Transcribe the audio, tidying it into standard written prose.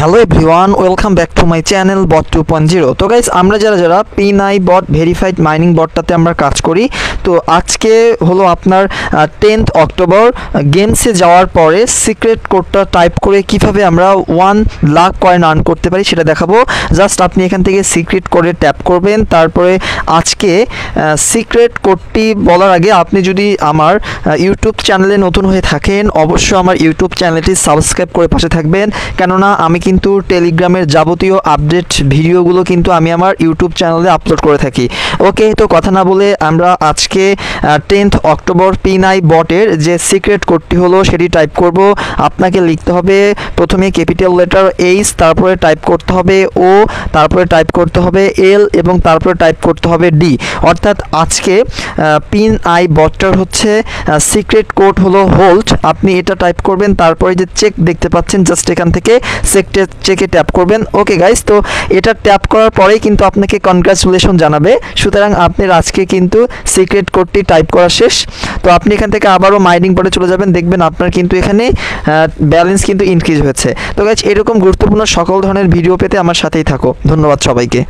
Hello everyone, welcome back to my channel bot 2.0। তো guys, আমরা যারা P9 বট verified mining বটটাতে আমরা কাজ করি, তো আজকে হলো আপনার 10th অক্টোবর। গেমসে যাওয়ার পরে সিক্রেট কোডটা টাইপ করে কিভাবে আমরা 1 লাখ কয়েন আর্ন করতে পারি সেটা দেখাবো। জাস্ট আপনি এখান থেকে সিক্রেট কোডে ট্যাপ করবেন। তারপরে আজকে সিক্রেট কোডটি বলার আগে আপনি যদি আমার ইউটিউব চ্যানেলে নতুন হয়ে থাকেন, অবশ্যই আমার ইউটিউব চ্যানেলটি সাবস্ক্রাইব করে পাশে থাকবেন, কেননা আমি কিন্তু টেলিগ্রামের যাবতীয় আপডেট ভিডিওগুলো কিন্তু আমি আমার ইউটিউব চ্যানেলে আপলোড করে থাকি। ওকে, তো কথা না বলে আমরা আজকে 10th অক্টোবর P9 বটের যে সিক্রেট কোডটি হলো সেটি টাইপ করব। আপনাকে লিখতে হবে প্রথমে ক্যাপিটাল লেটার H, তারপরে টাইপ করতে হবে O, তারপরে টাইপ করতে হবে L এবং তারপরে টাইপ করতে হবে D। অর্থাৎ আজকে P9 বটটার হচ্ছে সিক্রেট কোড হলো হোল্ড। আপনি এটা টাইপ করবেন, তারপরে যে চেক দেখতে পাচ্ছেন জাস্ট এখান থেকে চেকে ট্যাপ করবেন। ওকে গাইস, তো এটা ট্যাপ করার পরেই কিন্তু আপনাকে কনগ্রাচুলেশন জানাবে। সুতরাং আপনার আজকে কিন্তু সিক্রেট কোডটি টাইপ করা শেষ। তো আপনি এখান থেকে আবারও মাইনিং বোর্ডে চলে যাবেন, দেখবেন আপনার কিন্তু এখানে ব্যালেন্স কিন্তু ইনক্রিজ হয়েছে। তো গাইস, এরকম গুরুত্বপূর্ণ সকল ধরনের ভিডিও পেতে আমার সাথেই থাকো। ধন্যবাদ সবাইকে।